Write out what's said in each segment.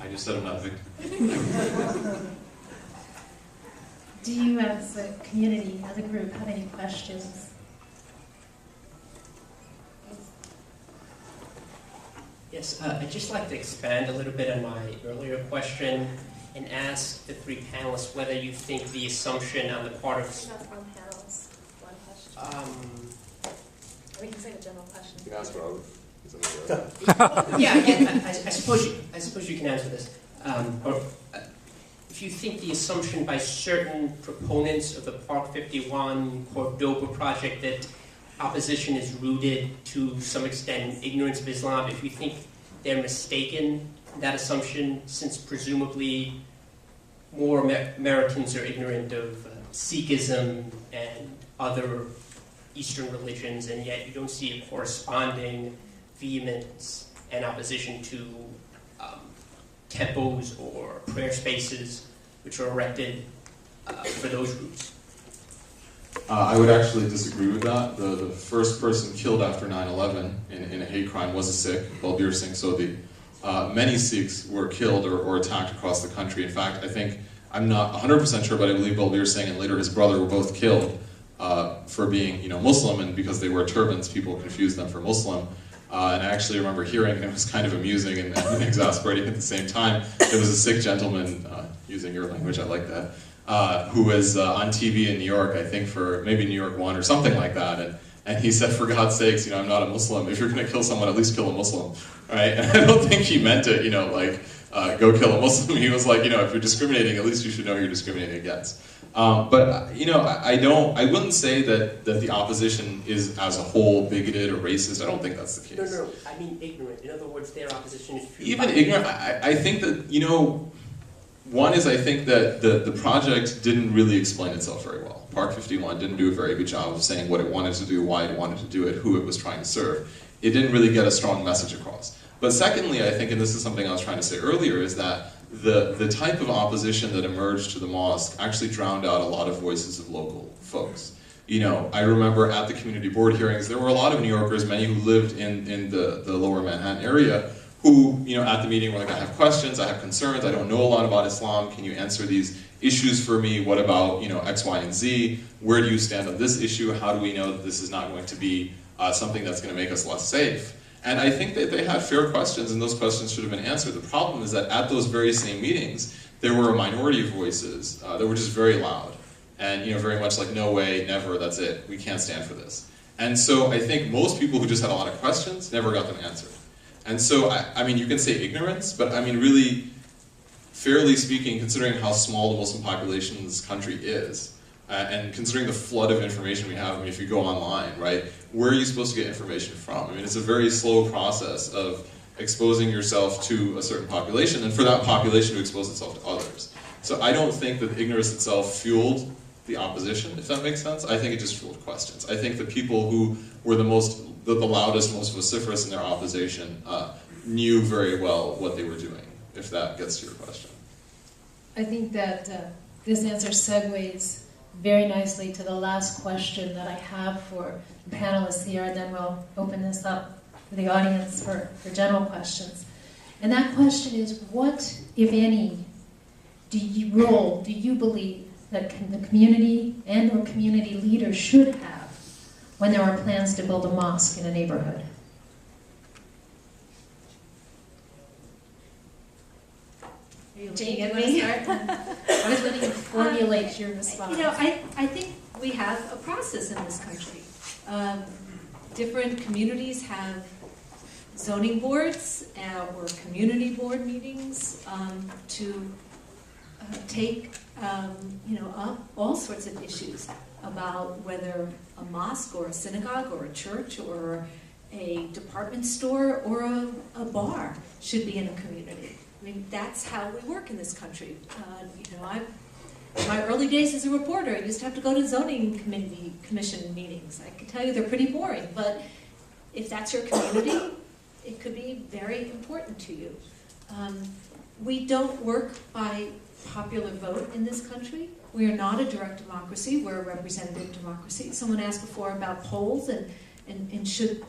I just said I'm not a victim. Do you as a community, as a group, have any questions? Yes, I'd just like to expand a little bit on my earlier question and ask the three panelists whether you think the assumption on the part of... That's one panelist, one question. We can say the general question. You can ask Rob. I suppose you can answer this. If you think the assumption by certain proponents of the Park 51 Cordoba project that opposition is rooted to some extent in ignorance of Islam, if you think they're mistaken in that assumption, since presumably more Americans are ignorant of Sikhism and other Eastern religions, and yet you don't see a corresponding vehemence and opposition to temples or prayer spaces which are erected for those groups. I would actually disagree with that. The first person killed after 9/11 in a hate crime was a Sikh, Balbir Singh Sodhi. Many Sikhs were killed or attacked across the country. In fact, I think, I'm not 100% sure, but I believe Balbir Singh and later his brother were both killed for being, Muslim, and because they wear turbans, people confused them for Muslim. And I actually remember hearing, and it was kind of amusing and exasperating at the same time, there was a Sikh gentleman, using your language, I like that, who was on TV in New York, I think for maybe New York 1 or something like that, and he said, for God's sakes, I'm not a Muslim, if you're going to kill someone, at least kill a Muslim, right? And I don't think he meant it, go kill a Muslim. He was like, if you're discriminating, at least you should know you're discriminating against. But I wouldn't say that the opposition is as a whole bigoted or racist. I don't think that's the case. No, I mean ignorant. In other words, their opposition is true. Even ignorant, I think that, one is I think that the project didn't really explain itself very well. Park 51 didn't do a very good job of saying what it wanted to do, why it wanted to do it, who it was trying to serve. It didn't really get a strong message across. But secondly, I think, and this is something I was trying to say earlier, is that the type of opposition that emerged to the mosque actually drowned out a lot of voices of local folks. I remember at the community board hearings, there were a lot of New Yorkers, many who lived in the lower Manhattan area, who, at the meeting were like, I have questions, I have concerns, I don't know a lot about Islam, can you answer these issues for me? What about, X, Y, and Z? Where do you stand on this issue? How do we know that this is not going to be something that's going to make us less safe? And I think that they had fair questions, and those questions should have been answered. The problem is that at those very same meetings, there were a minority of voices that were just very loud. And very much like, no way, never, that's it. We can't stand for this. And so I think most people who just had a lot of questions never got them answered. And so, I mean, you can say ignorance, but I mean, really, fairly speaking, considering how small the Muslim population in this country is, and considering the flood of information we have, if you go online, right, where are you supposed to get information from? I mean, it's a very slow process of exposing yourself to a certain population, and for that population to expose itself to others. So I don't think that ignorance itself fueled the opposition, if that makes sense. I think it just fueled questions. I think the people who were the loudest, most vociferous in their opposition knew very well what they were doing, if that gets to your question. I think that this answer segues very nicely to the last question that I have for the panelists here, and then we'll open this up for the audience for general questions. And that question is, what, if any, role do you believe that the community and or community leaders should have when there are plans to build a mosque in a neighborhood? Jane, you want to start? I was letting you formulate your response. I think we have a process in this country. Different communities have zoning boards or community board meetings to take up all sorts of issues about whether a mosque or a synagogue or a church or a department store or a bar should be in a community. I mean, that's how we work in this country. In my early days as a reporter, I used to have to go to zoning commission meetings. I can tell you they're pretty boring, but if that's your community, it could be very important to you. We don't work by popular vote in this country. We are not a direct democracy. We're a representative democracy. Someone asked before about polls, and should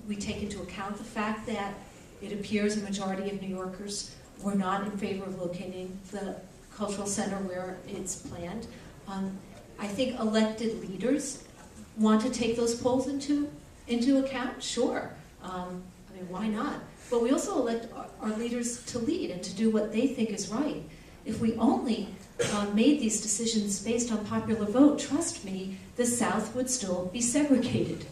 we take into account the fact that it appears a majority of New Yorkers We're not in favor of locating the cultural center where it's planned. I think elected leaders want to take those polls into account, sure. I mean, why not? But we also elect our leaders to lead and to do what they think is right. If we only made these decisions based on popular vote, trust me, the South would still be segregated.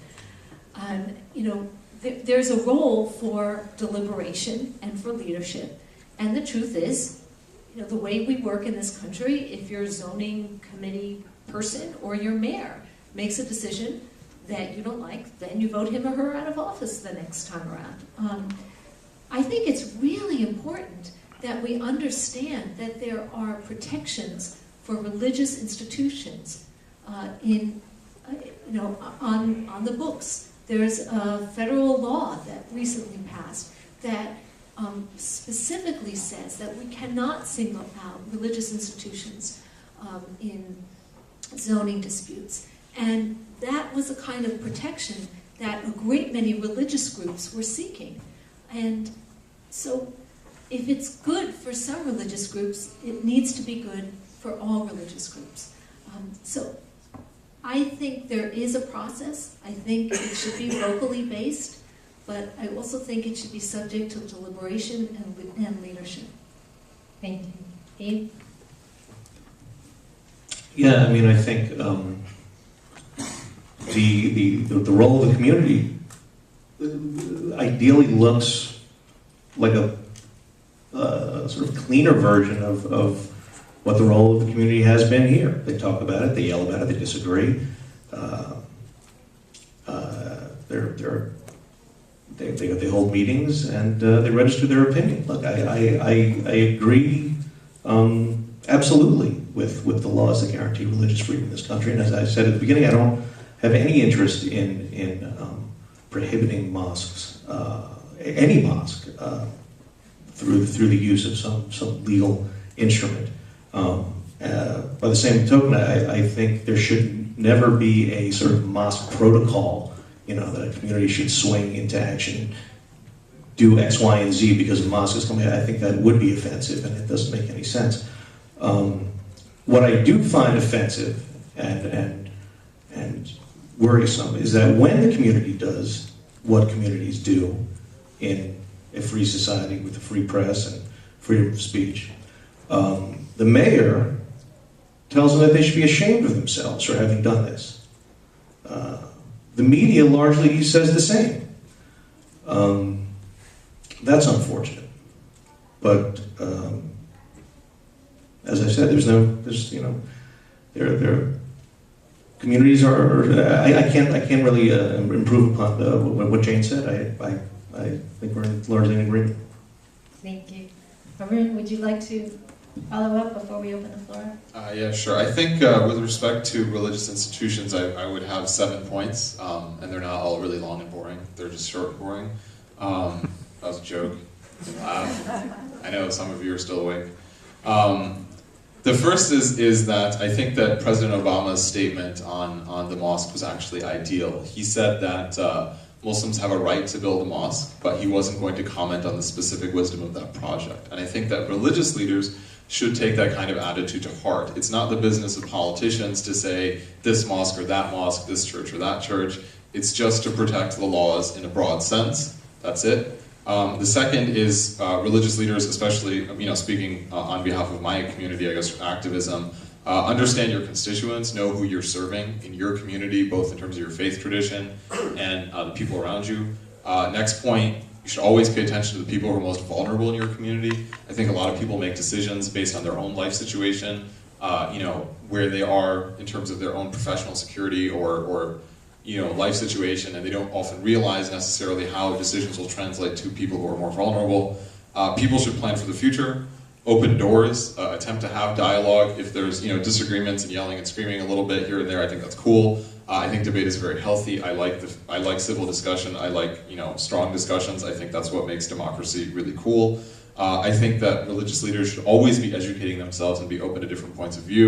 There's a role for deliberation and for leadership. And the truth is, the way we work in this country, if your zoning committee person or your mayor makes a decision that you don't like, then you vote him or her out of office the next time around. I think it's really important that we understand that there are protections for religious institutions on the books. There's a federal law that recently passed that specifically says that we cannot single out religious institutions in zoning disputes. And that was a kind of protection that a great many religious groups were seeking. And so if it's good for some religious groups, it needs to be good for all religious groups. So I think there is a process. I think it should be locally based, but I also think it should be subject to deliberation and leadership. Thank you. Abe? Yeah, I mean, I think the role of the community ideally looks like a sort of cleaner version of what the role of the community has been here. They talk about it, they yell about it, they disagree. They hold meetings and they register their opinion. Look, I agree absolutely with the laws that guarantee religious freedom in this country. And as I said at the beginning, I don't have any interest in prohibiting mosques, any mosque, through the use of some legal instrument. By the same token, I think there should never be a sort of mosque protocol, that a community should swing into action, do X, Y, and Z because a mosque is coming. I think that would be offensive, and it doesn't make any sense. What I do find offensive and worrisome is that when the community does what communities do in a free society with a free press and freedom of speech, the mayor tells them that they should be ashamed of themselves for having done this. The media largely says the same. That's unfortunate. But as I said, communities are. I can't really improve upon what Jane said. I think we're largely in agreement. Thank you. Arun, would you like to follow up before we open the floor? Yeah, sure. I think with respect to religious institutions, I would have 7 points, and they're not all really long and boring. They're just short and boring. That was a joke. I know some of you are still awake. The first is that I think that President Obama's statement on the mosque was actually ideal. He said that Muslims have a right to build a mosque, but he wasn't going to comment on the specific wisdom of that project. And I think that religious leaders should take that kind of attitude to heart. It's not the business of politicians to say this mosque or that mosque, this church or that church. It's just to protect the laws in a broad sense. That's it. The second is religious leaders, especially speaking on behalf of my community, I guess, activism, understand your constituents, know who you're serving in your community, both in terms of your faith tradition and the people around you. Next point, you should always pay attention to the people who are most vulnerable in your community. I think a lot of people make decisions based on their own life situation, where they are in terms of their own professional security or life situation, and they don't often realize necessarily how decisions will translate to people who are more vulnerable. People should plan for the future, open doors, attempt to have dialogue. If there's disagreements and yelling and screaming a little bit here and there, I think that's cool. I think debate is very healthy. I like civil discussion. I like strong discussions. I think that's what makes democracy really cool. I think that religious leaders should always be educating themselves and be open to different points of view.